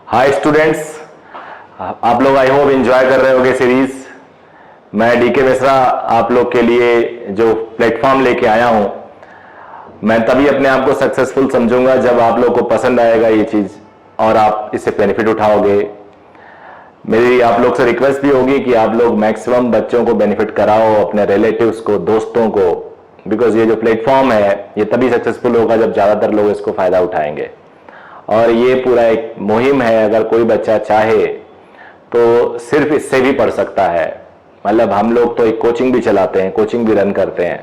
Hi students, आप लोग I hope enjoy कर रहे होगे सीरीज। मैं डीके मिश्रा आप लोग के लिए जो प्लेटफॉर्म लेके आया हूं, मैं तभी अपने आप को सक्सेसफुल समझूंगा जब आप लोग को पसंद आएगा ये चीज और आप इससे बेनिफिट उठाओगे। मेरी आप लोग से रिक्वेस्ट भी होगी कि आप लोग मैक्सिमम बच्चों को बेनिफिट कराओ, अपने रिलेटिव्स को, दोस्तों को, बिकॉज ये जो प्लेटफॉर्म है ये तभी सक्सेसफुल होगा जब ज्यादातर लोग इसको फायदा उठाएंगे। और ये पूरा एक मुहिम है, अगर कोई बच्चा चाहे तो सिर्फ इससे भी पढ़ सकता है। मतलब हम लोग तो एक कोचिंग भी चलाते हैं, कोचिंग भी रन करते हैं,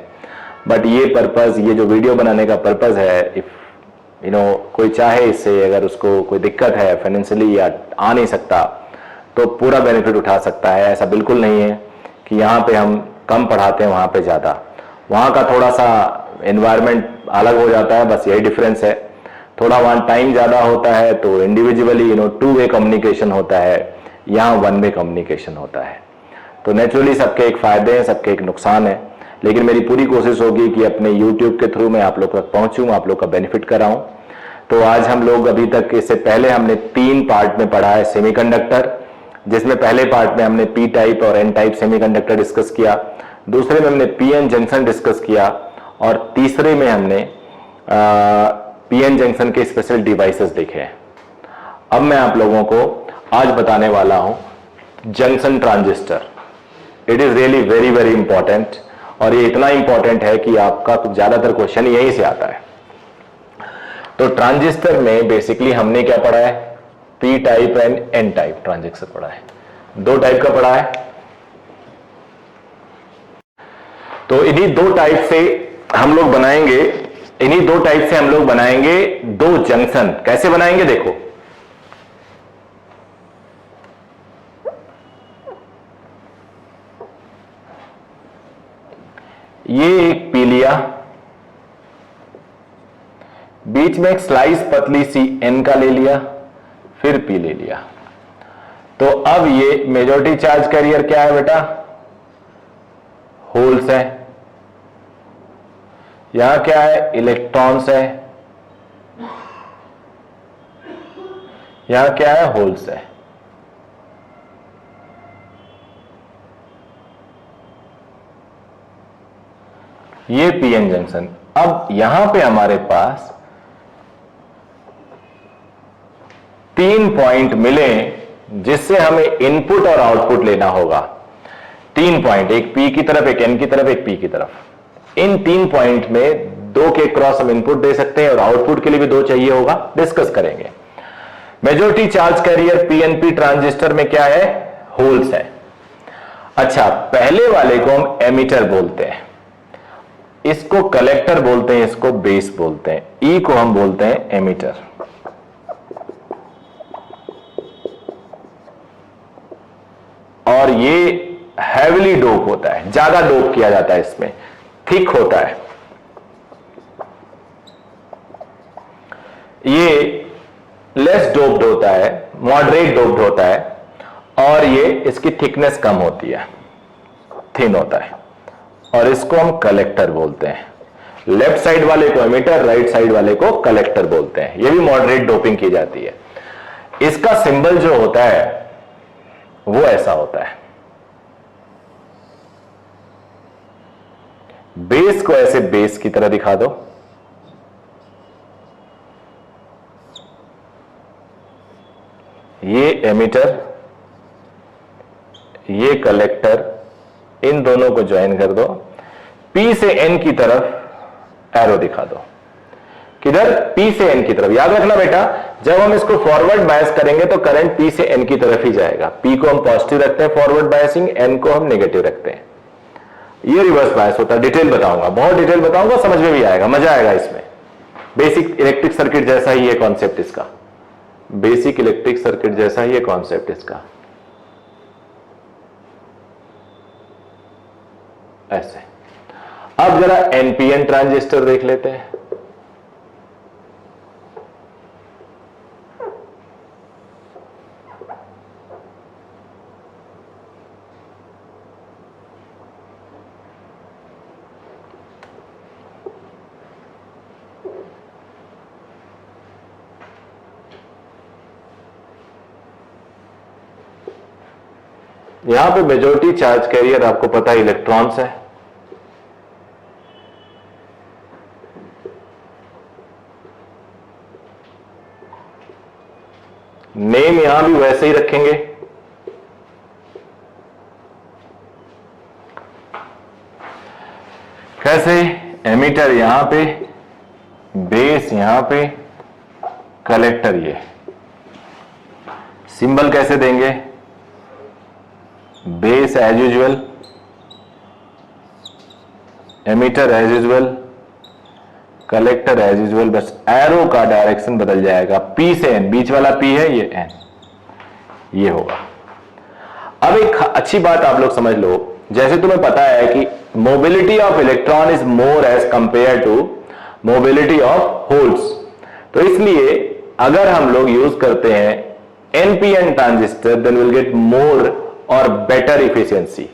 बट ये पर्पस, ये जो वीडियो बनाने का पर्पस है, इफ कोई चाहे इससे, अगर उसको कोई दिक्कत है फाइनेंशियली या आ नहीं सकता तो पूरा बेनिफिट उठा सकता है। ऐसा बिल्कुल नहीं है कि यहाँ पे हम कम पढ़ाते हैं वहाँ पे ज़्यादा, वहाँ का थोड़ा सा एनवायरनमेंट अलग हो जाता है, बस यही डिफरेंस है। थोड़ा वहाँ टाइम ज़्यादा होता है तो इंडिविजुअली टू वे कम्युनिकेशन होता है, यहाँ वन वे कम्युनिकेशन होता है। तो नेचुरली सबके एक फ़ायदे हैं, सबके एक नुकसान है, लेकिन मेरी पूरी कोशिश होगी कि अपने यूट्यूब के थ्रू मैं आप लोग तक पहुँचूँ, आप लोग का बेनिफिट कराऊँ। तो आज हम लोग, अभी तक इससे पहले हमने 3 पार्ट में पढ़ा है सेमीकंडक्टर, जिसमें पहले पार्ट में हमने पी टाइप और एन टाइप सेमीकंडक्टर डिस्कस किया, दूसरे में हमने पीएन जंक्शन डिस्कस किया, और तीसरे में हमने पीएन जंक्शन के स्पेशल डिवाइसेस देखे हैं। अब मैं आप लोगों को आज बताने वाला हूं junction transistor. It is really very very important, और ये इतना इंपॉर्टेंट है कि आपका ज्यादातर क्वेश्चन यहीं से आता है। तो ट्रांजिस्टर में बेसिकली हमने क्या पढ़ा है? P type and N type transistor पढ़ा है, 2 टाइप का पढ़ा है। तो इन्हीं 2 टाइप से हम लोग बनाएंगे, इन्हीं 2 टाइप से हम लोग बनाएंगे 2 जंक्शन। कैसे बनाएंगे देखो, ये एक पी लिया, बीच में एक स्लाइस पतली सी एन का ले लिया, फिर पी ले लिया। तो अब ये मेजॉरिटी चार्ज कैरियर क्या है बेटा? होल्स है। यहां क्या है? इलेक्ट्रॉन्स है। यहां क्या है? होल्स है। ये पीएन जंक्शन। अब यहां पे हमारे पास 3 पॉइंट मिले जिससे हमें इनपुट और आउटपुट लेना होगा। 3 पॉइंट, एक पी की तरफ, एक एन की तरफ, एक पी की तरफ। इन 3 पॉइंट में 2 के क्रॉस हम इनपुट दे सकते हैं और आउटपुट के लिए भी 2 चाहिए होगा, डिस्कस करेंगे। Majority charge carrier PNP transistor में क्या है? होल्स है। अच्छा, पहले वाले को हम एमीटर बोलते हैं, इसको कलेक्टर बोलते हैं, इसको बेस बोलते हैं, ई को हम बोलते हैं एमीटर। और ये हैविली डोप होता है, ज्यादा डोप किया जाता है, इसमें थिक होता है। ये लेस डोप्ड होता है, मॉडरेट डोप्ड होता है, और ये इसकी थिकनेस कम होती है, थिन होता है, और इसको हम कलेक्टर बोलते हैं। लेफ्ट साइड वाले को एमीटर, राइट साइड वाले को कलेक्टर बोलते हैं। ये भी मॉडरेट डोपिंग की जाती है। इसका सिंबल जो होता है वो ऐसा होता है। बेस को ऐसे बेस की तरह दिखा दो, ये एमीटर, ये कलेक्टर, इन दोनों को ज्वाइन कर दो, पी से एन की तरफ एरो दिखा दो। किधर? पी से एन की तरफ। याद रखना बेटा, जब हम इसको फॉरवर्ड बायस करेंगे तो करंट पी से एन की तरफ ही जाएगा। पी को हम पॉजिटिव रखते हैं फॉरवर्ड बायसिंग, एन को हम नेगेटिव रखते हैं। ये रिवर्स बायस होता है। डिटेल बताऊंगा, बहुत डिटेल बताऊंगा, समझ में भी आएगा, मजा आएगा इसमें। बेसिक इलेक्ट्रिक सर्किट जैसा ही है कॉन्सेप्ट इसका, बेसिक इलेक्ट्रिक सर्किट जैसा ही है कॉन्सेप्ट इसका। ऐसे। अब जरा एनपीएन ट्रांजिस्टर देख लेते हैं। यहां पे मेजॉरिटी चार्ज कैरियर आपको पता है इलेक्ट्रॉन्स है। नेम यहां भी वैसे ही रखेंगे। कैसे? एमीटर यहां पे, बेस यहां पे, कलेक्टर ये। सिंबल कैसे देंगे? Base as usual, emitter as usual, collector as usual, बस एरो का डायरेक्शन बदल जाएगा। पी से एन, बीच वाला पी है, ये एन, ये होगा। अब एक अच्छी बात आप लोग समझ लो, जैसे तुम्हें पता है कि mobility of electron is more as compare to mobility of holes, तो इसलिए अगर हम लोग यूज करते हैं NPN transistor, then will get more और better efficiency.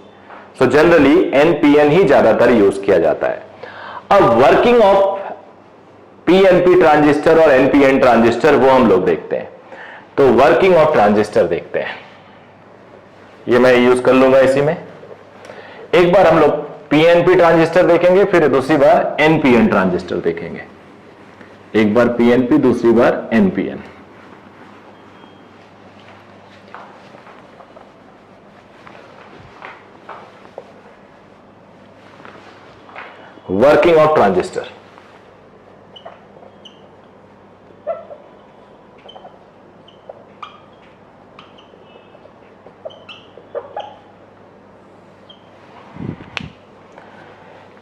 So generally NPN ही ज्यादातर यूज किया जाता है। अब वर्किंग ऑफ पीएनपी ट्रांजिस्टर और एनपीएन ट्रांजिस्टर वो हम लोग देखते हैं। तो वर्किंग ऑफ ट्रांजिस्टर देखते हैं, ये मैं यूज कर लूंगा इसी में। एक बार हम लोग पीएनपी ट्रांजिस्टर देखेंगे, फिर दूसरी बार एनपीएन ट्रांजिस्टर देखेंगे। एक बार पीएनपी, दूसरी बार एनपीएन। वर्किंग ऑफ ट्रांजिस्टर,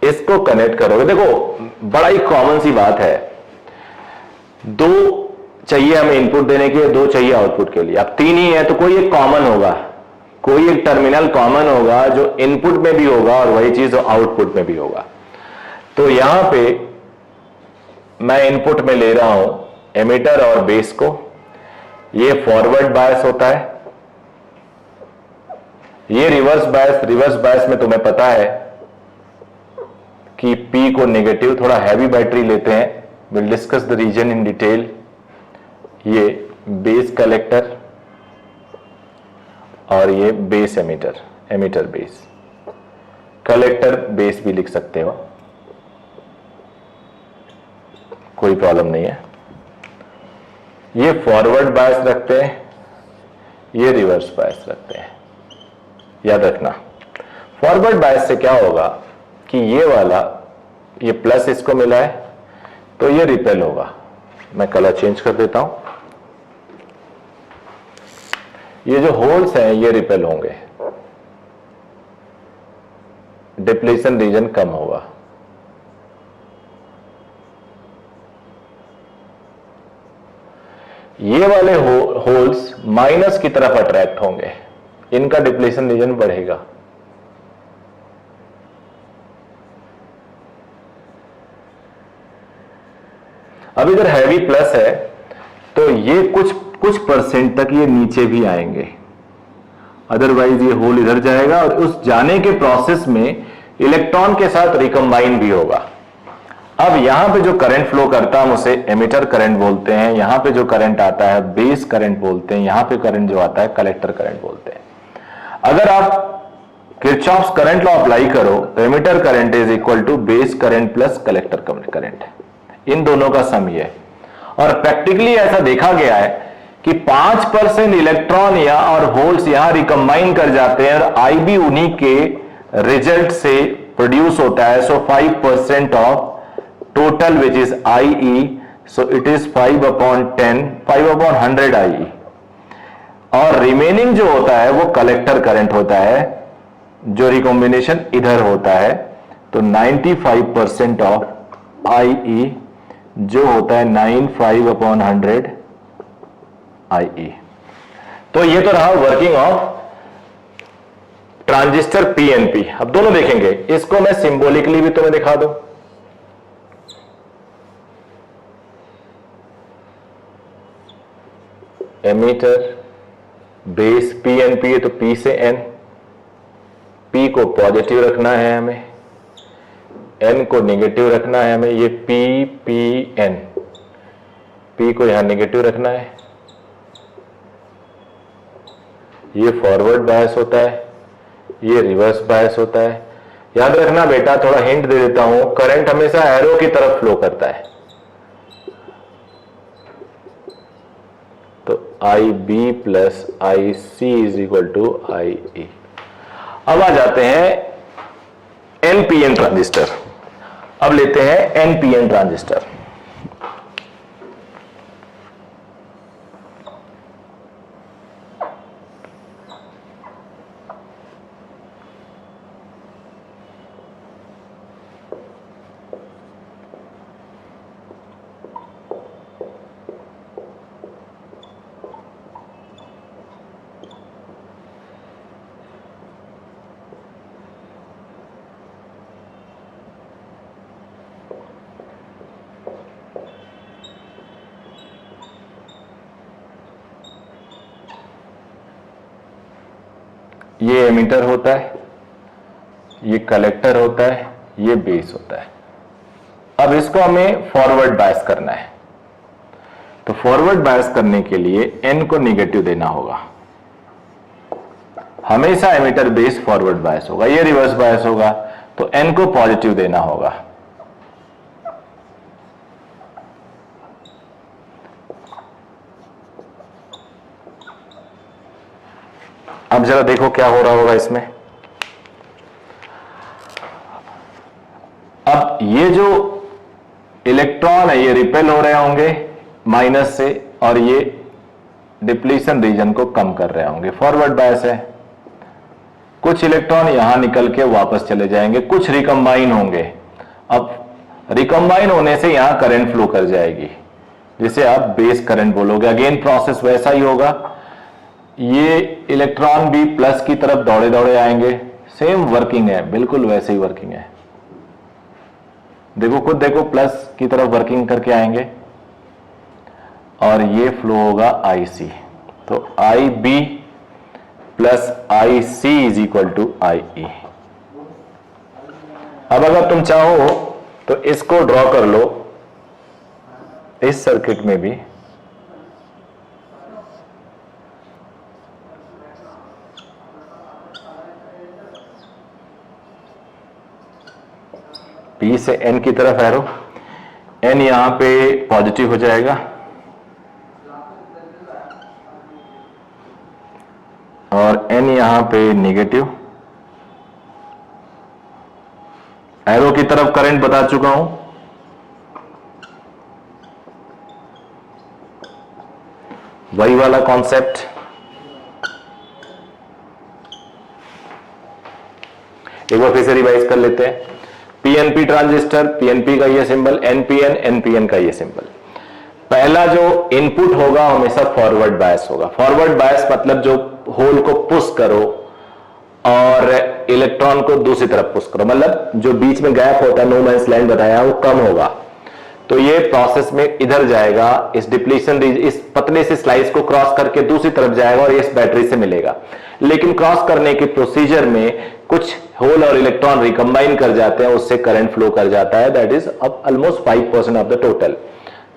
इसको कनेक्ट करोगे। देखो बड़ा ही कॉमन सी बात है, दो चाहिए हमें इनपुट देने के लिए, दो चाहिए आउटपुट के लिए। अब तीन ही है तो कोई एक कॉमन होगा, कोई एक टर्मिनल कॉमन होगा जो इनपुट में भी होगा और वही चीज आउटपुट में भी होगा। तो यहां पे मैं इनपुट में ले रहा हूं एमीटर और बेस को। ये फॉरवर्ड बायस होता है, ये रिवर्स बायस। रिवर्स बायस में तुम्हें पता है कि P को नेगेटिव, थोड़ा हैवी बैटरी लेते हैं। Will discuss the reason in detail. ये बेस कलेक्टर और ये base emitter, emitter base. Collector base भी लिख सकते हो, कोई प्रॉब्लम नहीं है। ये फॉरवर्ड बायस रखते हैं, ये रिवर्स बायस रखते हैं। याद रखना, फॉरवर्ड बायस से क्या होगा कि ये वाला, ये प्लस इसको मिला है तो ये रिपेल होगा। मैं कलर चेंज कर देता हूं। ये जो होल्स हैं ये रिपेल होंगे, डिप्लीशन रीजन कम होगा। ये वाले होल्स माइनस की तरफ अट्रैक्ट होंगे, इनका डिप्लीशन रीजन बढ़ेगा। अब इधर हैवी प्लस है तो ये कुछ परसेंट तक ये नीचे भी आएंगे, अदरवाइज ये होल इधर जाएगा और उस जाने के प्रोसेस में इलेक्ट्रॉन के साथ रिकंबाइन भी होगा। अब यहां पे जो करंट फ्लो करता है हम उसे एमिटर करंट बोलते हैं, यहां पे जो करंट आता है बेस करंट बोलते हैं, यहां पे करंट जो आता है कलेक्टर करंट बोलते हैं। अगर आप किरचॉफ्स करंट लॉ अप्लाई करो तो emitter current is equal to base current plus collector current, इन दोनों का सम ही है। और प्रैक्टिकली ऐसा देखा गया है कि 5% इलेक्ट्रॉन या और होल्स यहां रिकंबाइन कर जाते हैं और आईबी उन्हीं के रिजल्ट से प्रोड्यूस होता है। सो 5% of total which is IE, so it is 5/10, 5/100 IE। और रिमेनिंग जो होता है वो कलेक्टर करंट होता है, जो रिकॉम्बिनेशन इधर होता है। तो 95% ऑफ IE जो होता है 95/100 IE। तो ये तो रहा वर्किंग ऑफ ट्रांजिस्टर पीएनपी। अब दोनों देखेंगे, इसको मैं सिंबॉलिकली भी तुम्हें दिखा दूं। एमीटर बेस पीएनपी है तो P से N, P को पॉजिटिव रखना है हमें, N को नेगेटिव रखना है हमें। ये PN, P को यहां नेगेटिव रखना है। ये फॉरवर्ड बायस होता है, ये रिवर्स बायस होता है। याद रखना बेटा, थोड़ा हिंट दे देता हूं, करंट हमेशा एरो की तरफ फ्लो करता है। तो I B plus I C is equal to I E. अब आ जाते हैं एनपीएन ट्रांजिस्टर। अब लेते हैं एनपीएन ट्रांजिस्टर। ये एमीटर होता है, ये कलेक्टर होता है, ये बेस होता है। अब इसको हमें फॉरवर्ड बायस करना है। तो फॉरवर्ड बायस करने के लिए एन को निगेटिव देना होगा। हमेशा एमीटर बेस फॉरवर्ड बायस होगा, ये रिवर्स बायस होगा, तो एन को पॉजिटिव देना होगा। अब जरा देखो क्या हो रहा होगा इसमें। अब ये जो इलेक्ट्रॉन है ये रिपेल हो रहे होंगे माइनस से, और ये डिप्लीशन रीजन को कम कर रहे होंगे, फॉरवर्ड बायस है। कुछ इलेक्ट्रॉन यहां निकल के वापस चले जाएंगे, कुछ रिकंबाइन होंगे। अब रिकंबाइन होने से यहां करंट फ्लो कर जाएगी, जिसे आप बेस करंट बोलोगे। अगेन प्रोसेस वैसा ही होगा, ये इलेक्ट्रॉन भी प्लस की तरफ दौड़े दौड़े आएंगे, सेम वर्किंग है, बिल्कुल वैसे ही वर्किंग है। देखो खुद देखो, प्लस की तरफ वर्किंग करके आएंगे और ये फ्लो होगा आई सी। तो I B plus I C is equal to I E. अब अगर तुम चाहो तो इसको ड्रॉ कर लो इस सर्किट में भी। पी से एन की तरफ एरो, एन यहां पे पॉजिटिव हो जाएगा और एन यहां पे नेगेटिव। एरो की तरफ करंट बता चुका हूं, वही वाला कॉन्सेप्ट। एक बार फिर से रिवाइज कर लेते हैं। पीएनपी ट्रांजिस्टर, पीएनपी का ये सिंबल, एनपीएन, एनपीएन का ये सिंबल। पहला जो इनपुट होगा हमेशा फॉरवर्ड बायस होगा। फॉरवर्ड बायस मतलब जो होल को पुश करो और इलेक्ट्रॉन को दूसरी तरफ पुश करो, मतलब जो बीच में गैप होता है, नो मैंस लैंड बताया, वो कम होगा। तो ये प्रोसेस में इधर जाएगा, इस डिप्लीशन इस पतले से स्लाइस को क्रॉस करके दूसरी तरफ जाएगा और इस बैटरी से मिलेगा। लेकिन क्रॉस करने के प्रोसीजर में कुछ होल और इलेक्ट्रॉन रिकंबाइन कर जाते हैं, उससे करंट फ्लो कर जाता है, that is almost 5% of the total.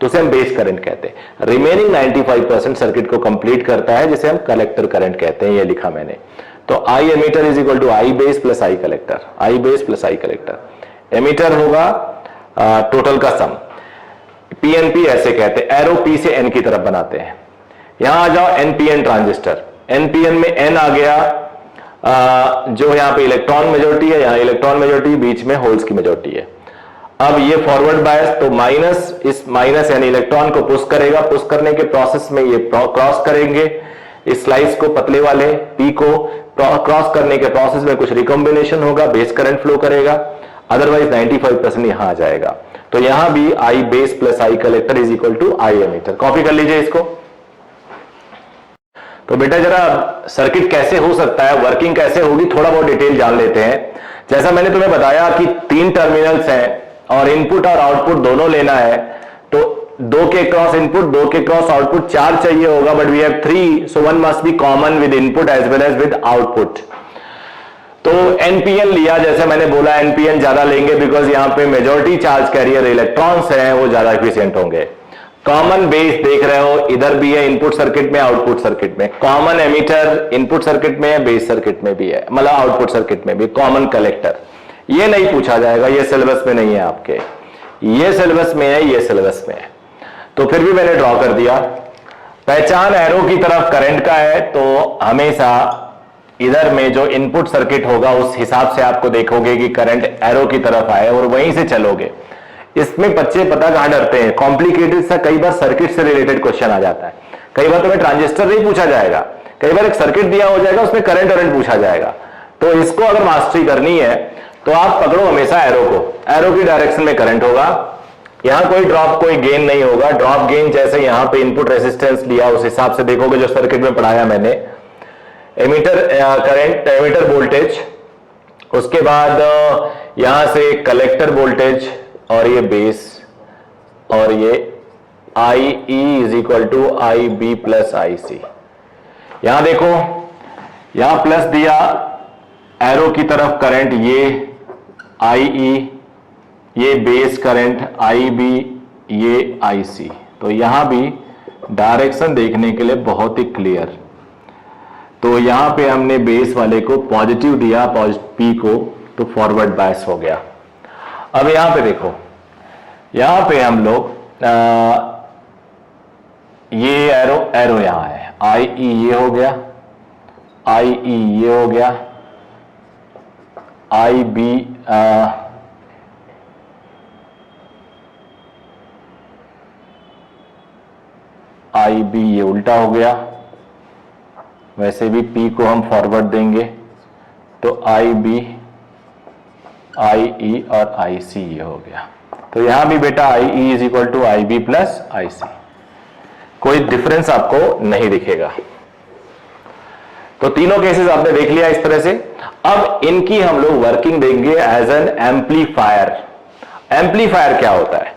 तो उसे हम बेस करंट कहते हैं। रिमेनिंग 95% सर्किट को कंप्लीट करता है, जिसे हम कलेक्टर करंट कहते हैं। ये लिखा मैंने। तो I emitter is equal to I base plus I collector, I base plus I collector. Emitter होगा टोटल का सम। पीएनपी ऐसे कहते हैं, एरो पी से एन की तरफ बनाते हैं। यहां आ जाओ एनपीएन ट्रांजिस्टर। एनपीएन में एन आ गया, जो यहां पे इलेक्ट्रॉन मेजॉरिटी है, यहां इलेक्ट्रॉन मेजॉरिटी, बीच में होल्स की मेजॉरिटी है। अब ये फॉरवर्ड बायस, तो माइनस, इस माइनस यानी इलेक्ट्रॉन को पुश करेगा, पुश करने के प्रोसेस में ये क्रॉस करेंगे इस स्लाइस को, पतले वाले पी को क्रॉस करने के प्रोसेस में कुछ रिकॉम्बिनेशन होगा, बेस करंट फ्लो करेगा, अदरवाइज 95% यहां आ जाएगा। तो यहां भी I base plus I collector is equal to I emitter. Copy कर लीजिए इसको। तो बेटा जरा सर्किट कैसे हो सकता है, वर्किंग कैसे होगी, थोड़ा बहुत डिटेल जान लेते हैं। जैसा मैंने तुम्हें बताया कि 3 टर्मिनल्स हैं और इनपुट और आउटपुट दोनों लेना है, तो 2 के क्रॉस इनपुट, 2 के क्रॉस आउटपुट, 4 चाहिए होगा, but we have 3, so 1 must be common with input as well as with output. तो एनपीएन लिया, जैसे मैंने बोला एनपीएन ज्यादा लेंगे बिकॉज यहां पे मेजॉरिटी चार्ज कैरियर इलेक्ट्रॉन्स हैं, वो ज्यादा एफिशिएंट होंगे। कॉमन बेस देख रहे हो, इधर भी है इनपुट सर्किट में आउटपुट सर्किट में, कॉमन एमीटर इनपुट सर्किट में है बेस सर्किट में भी है, मतलब आउटपुट सर्किट में भी, कॉमन कलेक्टर। ये नहीं पूछा जाएगा, ये सिलेबस में नहीं है आपके, ये सिलेबस में है, ये सिलेबस में है। तो फिर भी मैंने ड्रॉ कर दिया। पहचान एरो की तरफ करंट का है, तो हमेशा इधर में जो इनपुट सर्किट होगा उस हिसाब से आपको देखोगे कि करंट एरो की तरफ आए और वहीं से चलोगे। इसमें बच्चे पता कहां डरते हैं, कॉम्प्लिकेटेड सा कई बार सर्किट से रिलेटेड क्वेश्चन आ जाता है। कई बार तुम्हें ट्रांजिस्टर नहीं पूछा जाएगा, कई बार एक सर्किट दिया हो जाएगा उसमें करंट करंट पूछा जाएगा। तो इसको अगर मास्टरी करनी है तो आप पकड़ो हमेशा एरो को, एरो की डायरेक्शन में करंट होगा, यहां कोई ड्रॉप कोई गेन नहीं होगा। ड्रॉप गेन जैसे यहां पे इनपुट रेजिस्टेंस लिया उस हिसाब से देखोगे जो सर्किट में पढ़ाया मैंने, एमीटर करंट, एमीटर वोल्टेज, उसके बाद यहां से कलेक्टर वोल्टेज और ये बेस, और ये I E is equal to I B plus I C. यहां देखो यहां प्लस दिया, एरो की तरफ करंट ये आई ई, ये बेस करंट आई बी, ये आई सी। तो यहां भी डायरेक्शन देखने के लिए बहुत ही क्लियर। तो यहां पे हमने बेस वाले को पॉजिटिव दिया, पी को, तो फॉरवर्ड बायस हो गया। अब यहां पे देखो, यहां पे हम लोग ये एरो, एरो यहां है, आई ई ये हो गया, आई ई ये हो गया, आई बी आई बी ये उल्टा हो गया। वैसे भी पी को हम फॉरवर्ड देंगे तो आई बी, आई ई और आई सी ये हो गया। तो यहां भी बेटा I E is equal to I B plus I C, कोई डिफरेंस आपको नहीं दिखेगा। तो तीनों केसेस आपने देख लिया इस तरह से। अब इनकी हम लोग वर्किंग देंगे एज एन एम्पलीफायर। एम्पलीफायर क्या होता है?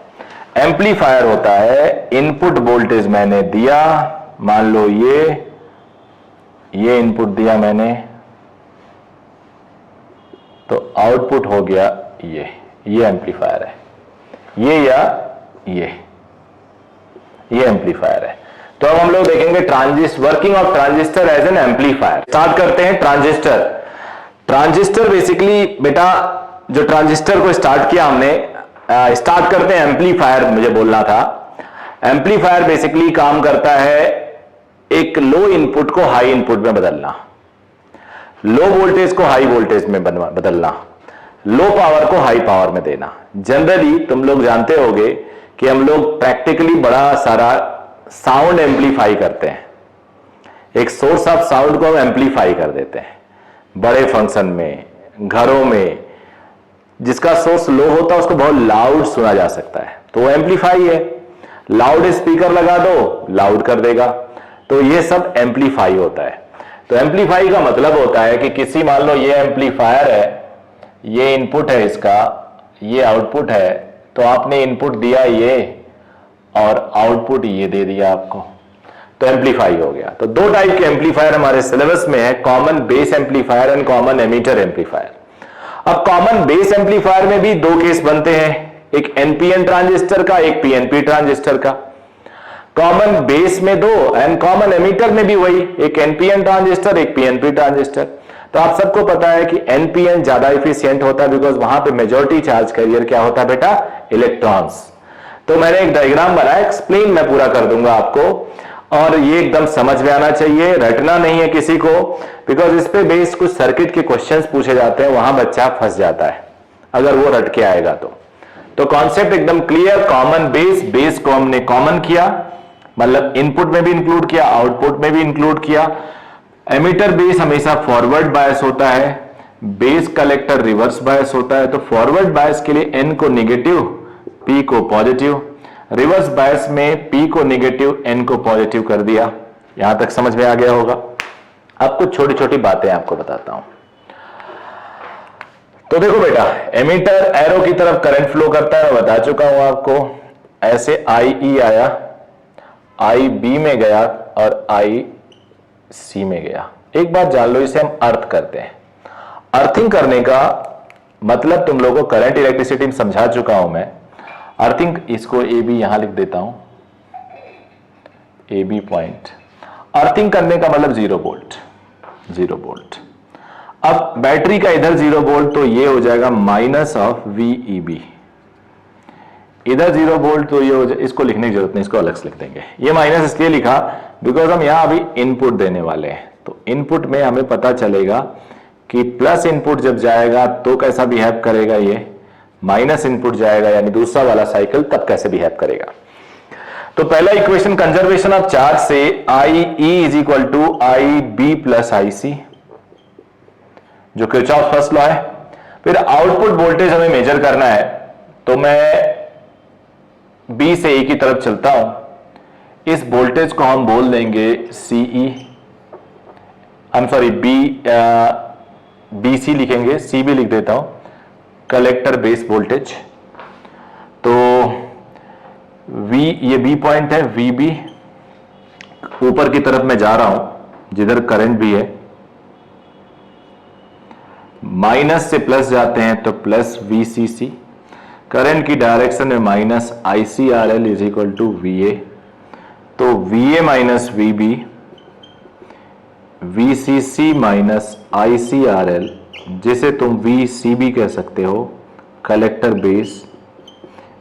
एम्पलीफायर होता है, इनपुट वोल्टेज मैंने दिया, मान लो ये इनपुट दिया मैंने, तो आउटपुट हो गया ये एम्पलीफायर है, ये या ये एम्पलीफायर है। तो अब हम लोग देखेंगे working of transistor as an amplifier. Start करते हैं ट्रांजिस्टर। ट्रांजिस्टर बेसिकली बेटा, जो ट्रांजिस्टर को स्टार्ट किया हमने, स्टार्ट करते हैं एम्पलीफायर, मुझे बोलना था। एम्पलीफायर बेसिकली काम करता है एक लो इनपुट को हाई इनपुट में बदलना, लो वोल्टेज को हाई वोल्टेज में बदलना, लो पावर को हाई पावर में देना। जनरली तुम लोग जानते होगे कि हम लोग प्रैक्टिकली बड़ा सारा साउंड एम्पलीफाई करते हैं, एक सोर्स ऑफ साउंड को हम एम्पलीफाई कर देते हैं बड़े फंक्शन में, घरों में। जिसका सोर्स लो होता है उसको बहुत लाउड सुना जा सकता है, तो वो एम्पलीफाई है। लाउड स्पीकर लगा दो, लाउड कर देगा। तो ये सब एम्पलीफाई होता है। तो एम्पलीफाई का मतलब होता है कि किसी, मान लो ये एम्पलीफायर है, ये इनपुट है इसका, ये आउटपुट है, तो आपने इनपुट दिया ये और आउटपुट ये दे दिया आपको, तो एम्पलीफाई हो गया। तो दो टाइप के एम्पलीफायर हमारे सिलेबस में है, common base amplifier and common ammeter amplifier. अब कॉमन बेस एम्पलीफायर में भी दो केस बनते हैं, एक एनपीएन ट्रांजिस्टर का, एक पीएनपी ट्रांजिस्टर का। कॉमन बेस में दो एंड कॉमन एमीटर में भी वही, एक एनपीएन ट्रांजिस्टर, एक पीएनपी ट्रांजिस्टर। तो आप सबको पता है कि एनपीएन ज्यादा इफिशियंट होता है, बिकॉज वहां पे मेजॉरिटी चार्ज कैरियर क्या होता है बेटा? इलेक्ट्रॉन्स। तो मैंने एक डायग्राम बनाया, एक्सप्लेन मैं पूरा कर दूंगा आपको, और ये एकदम समझ में आना चाहिए, रटना नहीं है किसी को, बिकॉज इस पे बेस्ड कुछ सर्किट के क्वेश्चंस पूछे जाते हैं, वहां बच्चा फंस जाता है अगर वो रट के आएगा तो कॉन्सेप्ट एकदम क्लियर। कॉमन बेस को हमने कॉमन किया, मतलब इनपुट में भी इंक्लूड किया, आउटपुट में भी इंक्लूड किया। एमीटर बेस हमेशा फॉरवर्ड बायस होता है, बेस कलेक्टर रिवर्स बायस होता है। तो फॉरवर्ड बायस के लिए एन को नेगेटिव, पी को पॉजिटिव, रिवर्स बायस में पी को नेगेटिव, एन को पॉजिटिव कर दिया। यहां तक समझ में आ गया होगा। अब कुछ छोटी छोटी बातें आपको बताता हूं। तो देखो बेटा, एमीटर एरो की तरफ करंट फ्लो करता है, बता चुका हूं आपको। ऐसे आई ई आया, आई बी में गया और आई सी में गया। एक बात जान लो, इसे हम अर्थ करते हैं। अर्थिंग करने का मतलब तुम लोगों को करंट इलेक्ट्रिसिटी में समझा चुका हूं मैं। अर्थिंग, इसको ए बी यहां लिख देता हूं, ए बी पॉइंट, अर्थिंग करने का मतलब 0 वोल्ट, 0 वोल्ट। अब बैटरी का इधर 0 वोल्ट तो ये हो जाएगा माइनस ऑफ VEB, इधर 0 वोल्ट तो ये हो जाए, इसको लिखने की जरूरत नहीं, इसको अलग से लिख देंगे। ये माइनस इसलिए लिखा बिकॉज हम यहां अभी इनपुट देने वाले हैं, तो इनपुट में हमें पता चलेगा कि प्लस इनपुट जब जाएगा तो कैसा बिहेव करेगा, ये माइनस इनपुट जाएगा यानी दूसरा वाला साइकिल तब कैसे बिहेव करेगा। तो पहला इक्वेशन कंजर्वेशन ऑफ चार्ज से IE is equal to IB plus IC, जो किरचॉफ फर्स्ट लॉ है। फिर आउटपुट वोल्टेज हमें मेजर करना है, तो मैं B से A की तरफ चलता हूं। इस वोल्टेज को हम बोल देंगे CE, BC लिखेंगे, CB लिख देता हूं, कलेक्टर बेस वोल्टेज। तो V, ये B पॉइंट है, VB ऊपर की तरफ मैं जा रहा हूं जिधर करंट भी है, माइनस से प्लस जाते हैं तो प्लस VCC, करंट की डायरेक्शन में minus ICRL is equal to VA, तो VA minus VB, VCC minus ICRL, जिसे तुम VCB कह सकते हो, कलेक्टर बेस।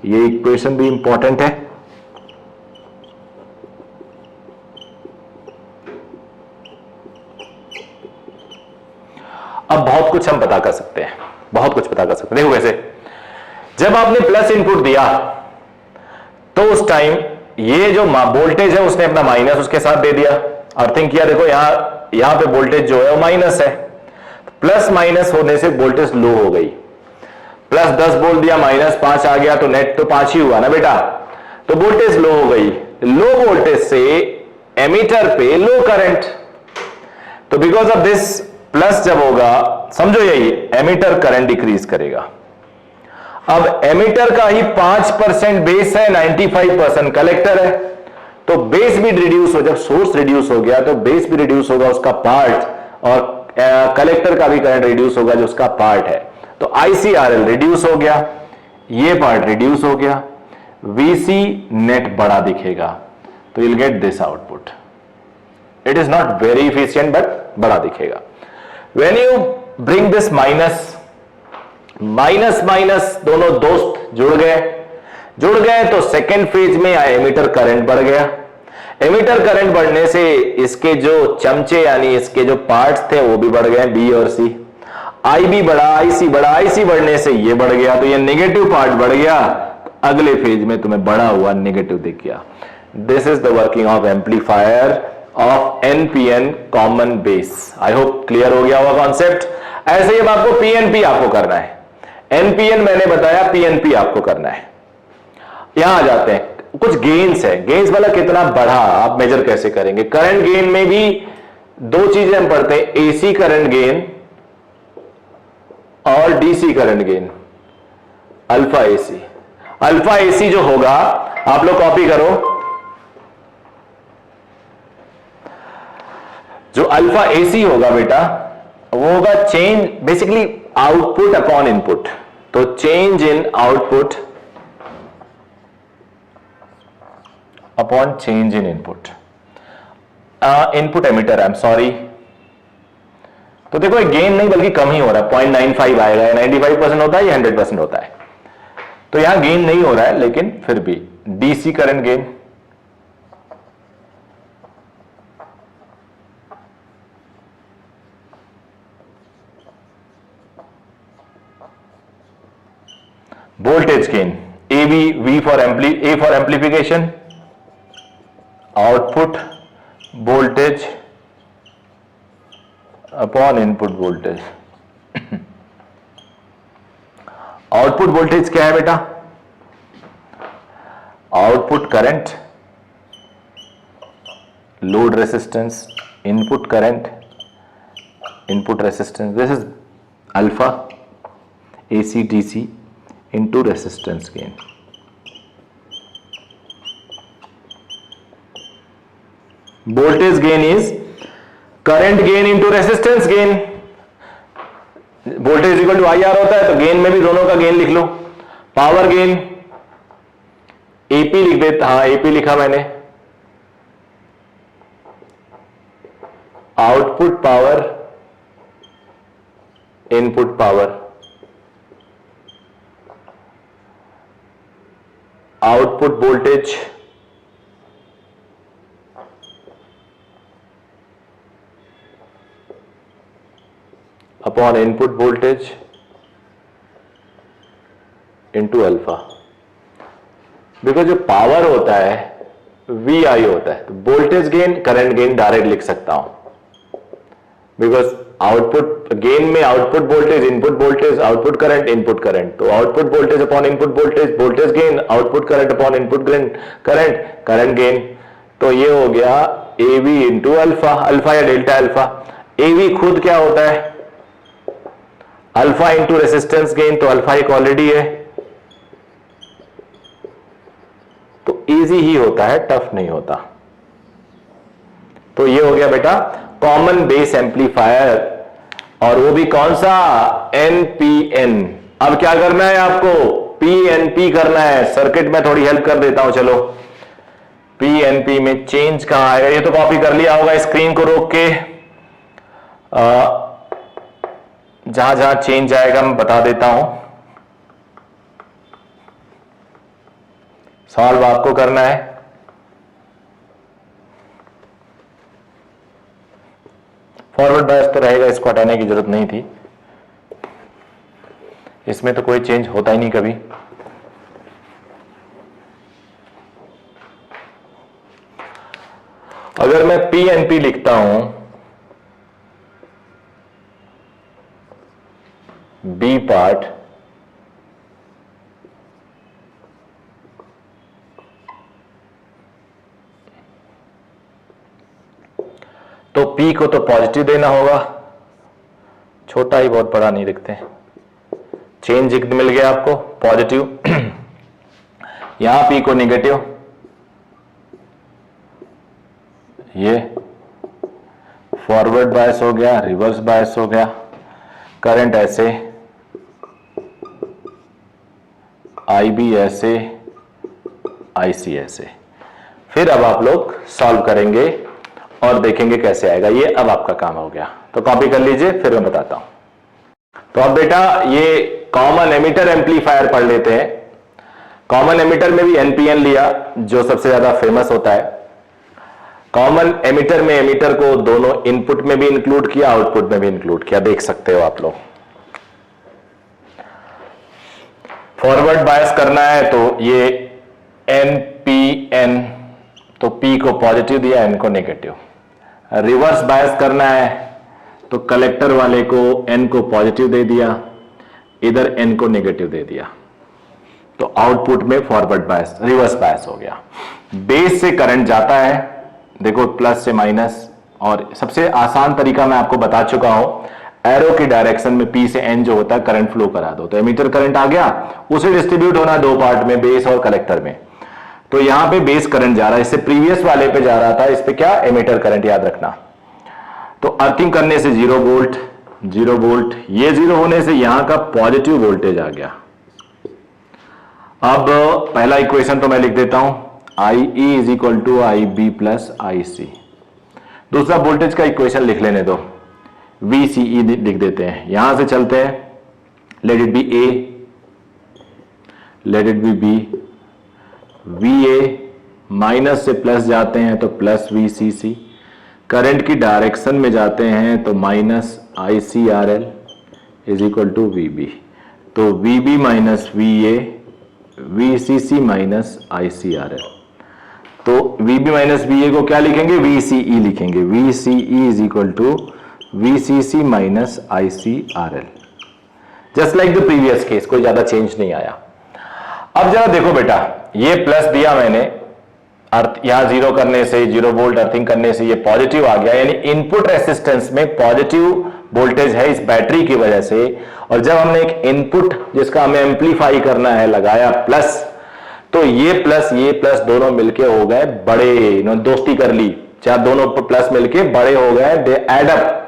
ये इक्वेशन भी इंपॉर्टेंट है। अब बहुत कुछ हम पता कर सकते हैं, बहुत कुछ पता कर सकते हैं। देखो कैसे, जब आपने प्लस इनपुट दिया तो उस टाइम ये जो वोल्टेज है उसने अपना माइनस उसके साथ दे दिया, अर्थिंग किया। देखो यहां पे वोल्टेज जो है वो माइनस है, प्लस माइनस होने से वोल्टेज लो हो गई। प्लस 10 बोल दिया, माइनस 5 आ गया, तो नेट तो 5 ही हुआ ना बेटा, तो वोल्टेज लो हो गई। लो वोल्टेज से एमीटर पे लो करंट, तो बिकॉज ऑफ दिस प्लस जब होगा, समझो यही एमीटर करंट डिक्रीज करेगा। अब एमीटर का ही 5% बेस है, 95% कलेक्टर है, तो बेस भी रिड्यूस हो, जब सोर्स रिड्यूस हो गया तो बेस भी रिड्यूस होगा उसका पार्ट, और कलेक्टर का भी करंट रिड्यूस होगा जो उसका पार्ट है। तो ICRL रिड्यूस हो गया, ये पार्ट रिड्यूस हो गया, VC नेट बड़ा दिखेगा, तो you'll get this output. It is not very efficient but बड़ा दिखेगा। When you bring this minus minus दोनों दोस्त जुड़ गए तो सेकेंड फेज में एमीटर करंट बढ़ गया। एमीटर करंट बढ़ने से इसके जो चमचे यानी इसके जो पार्ट्स थे वो भी बढ़ गए, B और C। IB बढ़ा, IC बढ़ा, IC बढ़ने से ये बढ़ गया, तो ये नेगेटिव पार्ट बढ़ गया, अगले फेज में तुम्हें बढ़ा हुआ नेगेटिव दिख गया। This is the working of amplifier of NPN common base. I hope clear हो गया होगा कॉन्सेप्ट। ऐसे ही अब आपको PNP आपको करना है, NPN मैंने बताया, PNP आपको करना है। यहां आ जाते हैं, कुछ गेन्स है, गेन्स वाला कितना बढ़ा आप मेजर कैसे करेंगे। करंट गेन में भी दो चीजें हम पढ़ते हैं, AC करंट गेन और DC current gain, alpha AC। Alpha AC जो होगा आप लोग कॉपी करो, जो अल्फा AC होगा बेटा वो होगा change, basically output upon input, तो change in output upon change in input, input emitter, I am sorry. तो देखो गेन नहीं बल्कि कम ही हो रहा है, 0.95 आएगा, 95% होता है या 100% होता है, तो यहां गेन नहीं हो रहा है, लेकिन फिर भी DC current gain, voltage gain, A for amplification, output voltage upon input voltage. Output voltage क्या है बेटा, output current, load resistance, input current, input resistance, this is alpha AC DC into resistance gain। voltage gain is current gain into resistance gain। voltage equal to IR होता है, तो gain में भी दोनों का गेन लिख लो। पावर गेन AP लिख देता, हाँ AP लिखा मैंने, output power input power, output voltage upon input voltage into alpha. Because जो पावर होता है वी आई होता है, तो voltage gain current gain direct लिख सकता हूं। बिकॉज आउटपुट गेन में output voltage input voltage, output current input current, तो output voltage upon input voltage, voltage gain output current upon input current, current gain. तो ये हो गया A V into alpha, alpha या डेल्टा अल्फा। ए वी खुद क्या होता है अल्फा इंटू रेसिस्टेंस गेन, तो अल्फा एक ऑलरेडी है, तो इजी ही होता है, टफ नहीं होता। तो ये हो गया बेटा कॉमन बेस एम्पलीफायर, और वो भी कौन सा एनपीएन। अब क्या करना है आपको पीएनपी करना है। सर्किट में थोड़ी हेल्प कर देता हूं, चलो। पीएनपी में चेंज कहां आएगा, ये तो कॉपी कर लिया होगा, स्क्रीन को रोक के जहां जहां चेंज आएगा मैं बता देता हूं। सॉल्व आपको करना है। फॉरवर्ड बायस तो रहेगा, इसको हटाने की जरूरत नहीं थी, इसमें तो कोई चेंज होता ही नहीं कभी। अगर मैं पीएनपी लिखता हूं बी पार्ट, तो पी को तो पॉजिटिव देना होगा, छोटा ही बहुत बड़ा नहीं लिखते, चेंज मिल गया आपको पॉजिटिव। यहां पी को नेगेटिव, ये फॉरवर्ड बायस हो गया, रिवर्स बायस हो गया, करंट ऐसे, आईबी ऐसे, आईसी ऐसे। फिर अब आप लोग सॉल्व करेंगे और देखेंगे कैसे आएगा। ये अब आपका काम हो गया, तो कॉपी कर लीजिए, फिर मैं बताता हूं। तो अब बेटा ये कॉमन एमिटर एम्पलीफायर पढ़ लेते हैं। कॉमन एमिटर में भी एनपीएन लिया, जो सबसे ज्यादा फेमस होता है। कॉमन एमिटर में एमिटर को दोनों इनपुट में भी इंक्लूड किया, आउटपुट में भी इंक्लूड किया, देख सकते हो आप लोग। फॉरवर्ड बायस करना है तो ये एनपीएन, तो पी को पॉजिटिव दिया, एन को नेगेटिव। रिवर्स बायस करना है तो कलेक्टर वाले को एन को पॉजिटिव दे दिया, इधर एन को नेगेटिव दे दिया, तो आउटपुट में फॉरवर्ड बायस रिवर्स बायस हो गया। बेस से करंट जाता है, देखो प्लस से माइनस, और सबसे आसान तरीका मैं आपको बता चुका हूं, एरो की डायरेक्शन में पी से एन जो होता है करंट फ्लो करा दो, तो एमीटर करंट आ गया, उसे डिस्ट्रीब्यूट होना दो पार्ट में, बेस और कलेक्टर में। तो यहां पे बेस करंट जा रहा है, इससे प्रीवियस वाले पे जा रहा था, इस पे क्या एमीटर करंट, याद रखना। तो अर्थिंग करने से 0 वोल्ट, 0 वोल्ट, ये 0 होने से यहां का पॉजिटिव वोल्टेज आ गया। अब पहला इक्वेशन तो मैं लिख देता हूं, I E is equal to I B plus I C. दूसरा वोल्टेज का इक्वेशन लिख लेने दो, वी सी ई लिख देते हैं। यहां से चलते हैं, let it be A, let it be B, V A minus से प्लस जाते हैं तो plus V C C, current की डायरेक्शन में जाते हैं तो minus I C R L is equal to V B. तो V B minus V A, V C C minus I C R L. तो V B minus V A को क्या लिखेंगे, वी सी ई लिखेंगे, V C E is equal to V C C minus I C R L. Just like the previous case, कोई ज्यादा change नहीं आया। अब जरा देखो बेटा, ये प्लस दिया मैंने, अर्थ यहां 0 करने से, 0 वोल्ट अर्थिंग करने से ये पॉजिटिव आ गया, यानी इनपुट रेसिस्टेंस में पॉजिटिव वोल्टेज है इस बैटरी की वजह से। और जब हमने एक इनपुट जिसका हमें एम्पलीफाई करना है लगाया प्लस, तो ये प्लस दोनों मिलके हो गए बड़े, इन्होंने दोस्ती कर ली, चाहे दोनों प्लस मिलके बड़े हो गए, दे एड अप।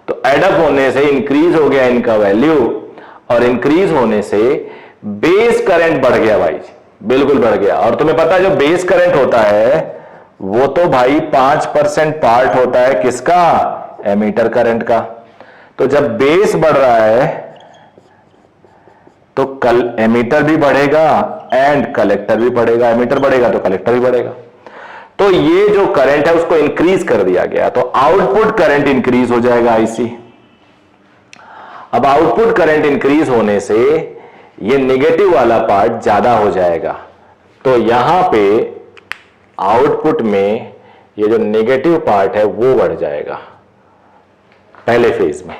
तो एड अप होने से इंक्रीज हो गया इनका वैल्यू, और इंक्रीज होने से बेस करंट बढ़ गया भाई, बिल्कुल बढ़ गया। और तुम्हें पता है जो बेस करंट होता है वो तो भाई 5% पार्ट होता है किसका, एमीटर करंट का। तो जब बेस बढ़ रहा है तो एमीटर भी बढ़ेगा एंड कलेक्टर भी बढ़ेगा, एमीटर बढ़ेगा तो कलेक्टर भी बढ़ेगा। तो ये जो करंट है उसको इंक्रीज कर दिया गया, तो आउटपुट करंट इंक्रीज हो जाएगा आईसी। अब आउटपुट करंट इंक्रीज होने से ये नेगेटिव वाला पार्ट ज्यादा हो जाएगा, तो यहां पे आउटपुट में ये जो नेगेटिव पार्ट है वो बढ़ जाएगा पहले फेज में।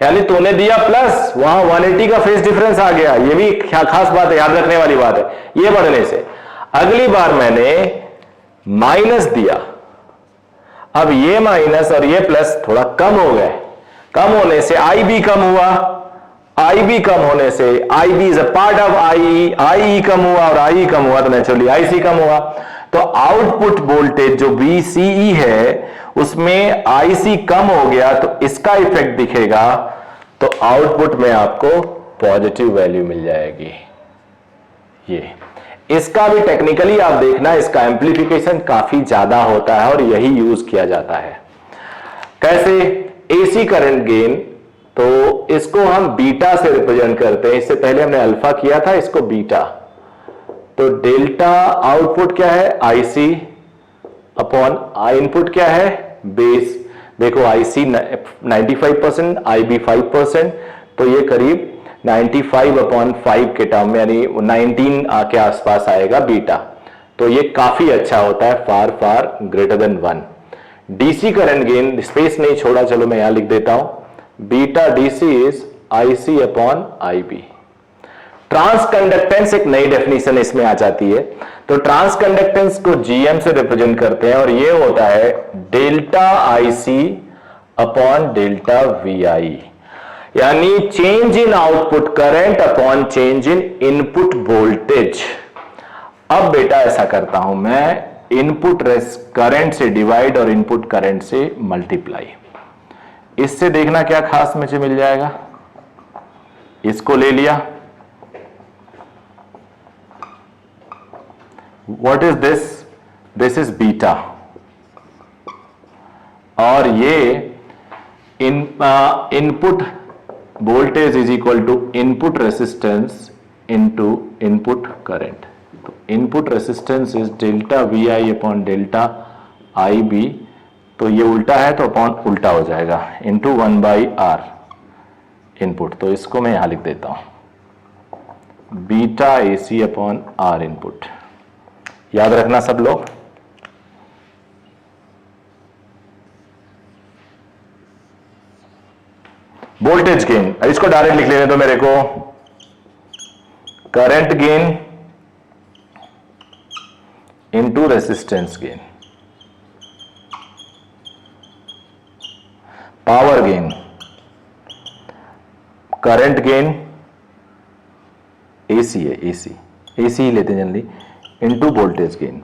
यानी तूने दिया प्लस, वहां 180 का फेज डिफरेंस आ गया। ये भी खास बात है, याद रखने वाली बात है। ये बढ़ने से अगली बार मैंने माइनस दिया, अब ये माइनस और ये प्लस थोड़ा कम हो गए। कम होने से आई भी कम हुआ, आई भी कम होने से I B is a part of I, I कम हुआ और आई कम हुआ तो नेचुरली आई सी कम हुआ। तो आउटपुट वोल्टेज जो VCE है उसमें IC कम हो गया, तो इसका इफेक्ट दिखेगा, तो आउटपुट में आपको पॉजिटिव वैल्यू मिल जाएगी। ये इसका भी टेक्निकली आप देखना, इसका एम्प्लीफिकेशन काफी ज्यादा होता है और यही यूज किया जाता है। कैसे? AC करंट गेन, तो इसको हम बीटा से रिप्रेजेंट करते हैं। इससे पहले हमने अल्फा किया था, इसको बीटा। तो डेल्टा आउटपुट क्या है? IC अपॉन आई इनपुट क्या है? बेस। देखो IC 95%, IB 5%, तो ये करीब 95 अपॉन 5 के टर्म में यानी 19 के आसपास आएगा बीटा। तो ये काफी अच्छा होता है, far far greater than 1। DC current gain, space नहीं छोड़ा, चलो मैं यहां लिख देता हूं, बीटा DC इज IC अपॉन IB। ट्रांसकंडक्टेंस एक नई डेफिनेशन इसमें आ जाती है। तो ट्रांसकंडक्टेंस को GM से रिप्रेजेंट करते हैं और ये होता है delta IC upon delta VI, यानी change in output current upon change in input voltage. अब बेटा ऐसा करता हूं मैं, इनपुट करंट से डिवाइड और इनपुट करंट से मल्टीप्लाई। इससे देखना क्या खास मुझे मिल जाएगा। इसको ले लिया, what is this? This is beta, और ये input voltage is equal to input resistance into input current. तो input resistance is delta VI अपॉन डेल्टा IB, तो ये उल्टा है तो अपॉन उल्टा हो जाएगा, इनटू 1/R इनपुट। तो इसको मैं यहां लिख देता हूं, beta AC upon R input. याद रखना सब लोग। वोल्टेज गेन, इसको डायरेक्ट लिख लेने दो मेरे को, current gain into resistance gain, power gain, current gain AC है, AC ही लेते हैं जल्दी, इनटू वोल्टेज गेन,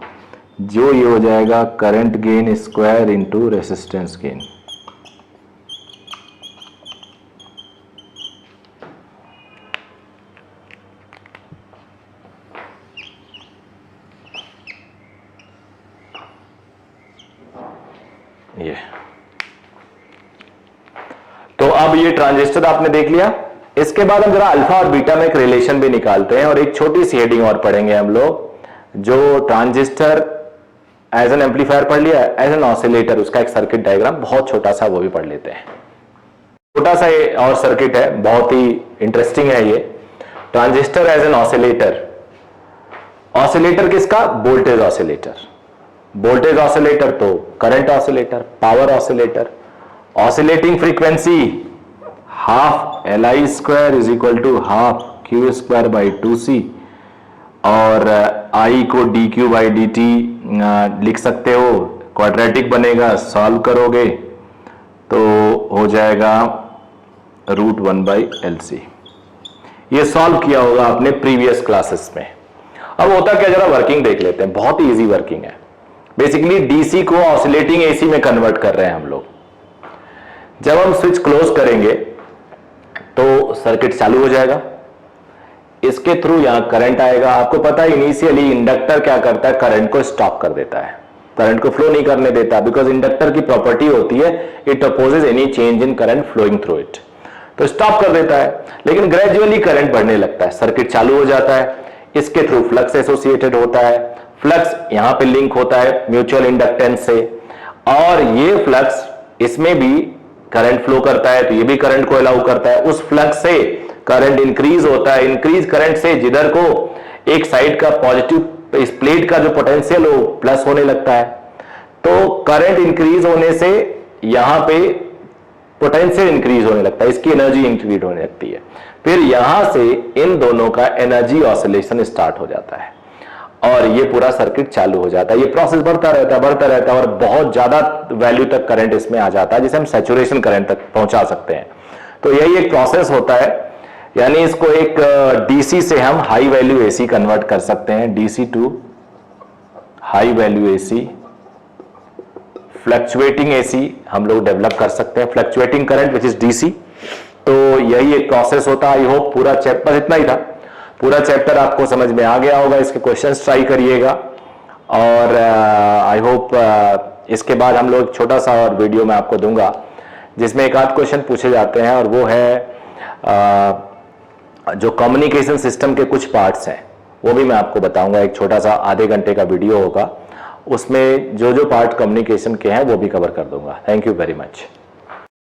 जो ये हो जाएगा current gain square into resistance gain. ये तो अब ये ट्रांजिस्टर आपने देख लिया। इसके बाद हम जरा अल्फा और बीटा में एक रिलेशन भी निकालते हैं और एक छोटी सी हेडिंग और पढ़ेंगे हम लोग, जो ट्रांजिस्टर एज एन एम्पलीफायर पढ़ लिया, एज एन ऑसिलेटर उसका एक सर्किट डायग्राम बहुत छोटा सा वो भी पढ़ लेते हैं। छोटा सा और सर्किट है, बहुत ही इंटरेस्टिंग है ये। Transistor as an oscillator, oscillator किसका? Voltage oscillator. वोल्टेज ऑसिलेटर तो current oscillator, power oscillator. Oscillating frequency half LI square is equal to half Q square by 2C, और I को dQ बाई dt लिख सकते हो, quadratic बनेगा, solve करोगे तो हो जाएगा √1/LC। ये सॉल्व किया होगा आपने प्रीवियस क्लासेस में। अब होता क्या, जरा वर्किंग देख लेते हैं, बहुत ही इजी वर्किंग है। बेसिकली DC को ऑसिलेटिंग AC में कन्वर्ट कर रहे हैं हम लोग। जब हम स्विच क्लोज करेंगे तो सर्किट चालू हो जाएगा, इसके थ्रू यहां करंट आएगा। आपको पता है इनिशियली इंडक्टर क्या करता है, करंट को स्टॉप कर देता है। करंट को फ्लो नहीं करने देता, बिकॉज इंडक्टर की प्रॉपर्टी होती है it opposes any change in current flowing through it, तो स्टॉप कर देता है। लेकिन ग्रेजुअली करंट बढ़ने लगता है, सर्किट चालू हो जाता है, इसके थ्रू फ्लक्स एसोसिएटेड होता है, फ्लक्स यहां पे लिंक होता है म्यूचुअल इंडक्टेंस से, और ये फ्लक्स इसमें भी करंट फ्लो करता है, तो ये भी करंट को अलाउ करता है। उस फ्लक्स से करंट इंक्रीज होता है, इंक्रीज करंट से जिधर को एक साइड का पॉजिटिव, इस प्लेट का जो पोटेंशियल हो प्लस होने लगता है, तो करंट इंक्रीज होने से यहां पे पोटेंशियल इंक्रीज होने लगता है, इसकी एनर्जी इंक्रीज होने लगती है, फिर यहां से इन दोनों का एनर्जी ऑसिलेशन स्टार्ट हो जाता है और ये पूरा सर्किट चालू हो जाता है। ये प्रोसेस बढ़ता रहता है और बहुत ज्यादा वैल्यू तक करंट इसमें आ जाता है, जिसे हम सैचुरेशन करंट तक पहुंचा सकते हैं। तो यही एक प्रोसेस होता है, यानी इसको एक डीसी से हम हाई वैल्यू एसी कन्वर्ट कर सकते हैं, DC to high value AC, fluctuating AC हम लोग डेवलप कर सकते हैं, fluctuating current which is DC. तो यही एक प्रोसेस होता है। आई होप पूरा चैप्टर, इतना ही था, पूरा चैप्टर आपको समझ में आ गया होगा। इसके क्वेश्चंस ट्राई करिएगा और आई होप इसके बाद हम लोग छोटा सा और वीडियो में आपको दूंगा जिसमें एक आध क्वेश्चन पूछे जाते हैं, और वो है जो कम्युनिकेशन सिस्टम के कुछ पार्ट्स हैं वो भी मैं आपको बताऊंगा। एक छोटा सा आधे घंटे का वीडियो होगा, उसमें जो जो पार्ट कम्युनिकेशन के हैं वो भी कवर कर दूंगा। Thank you very much.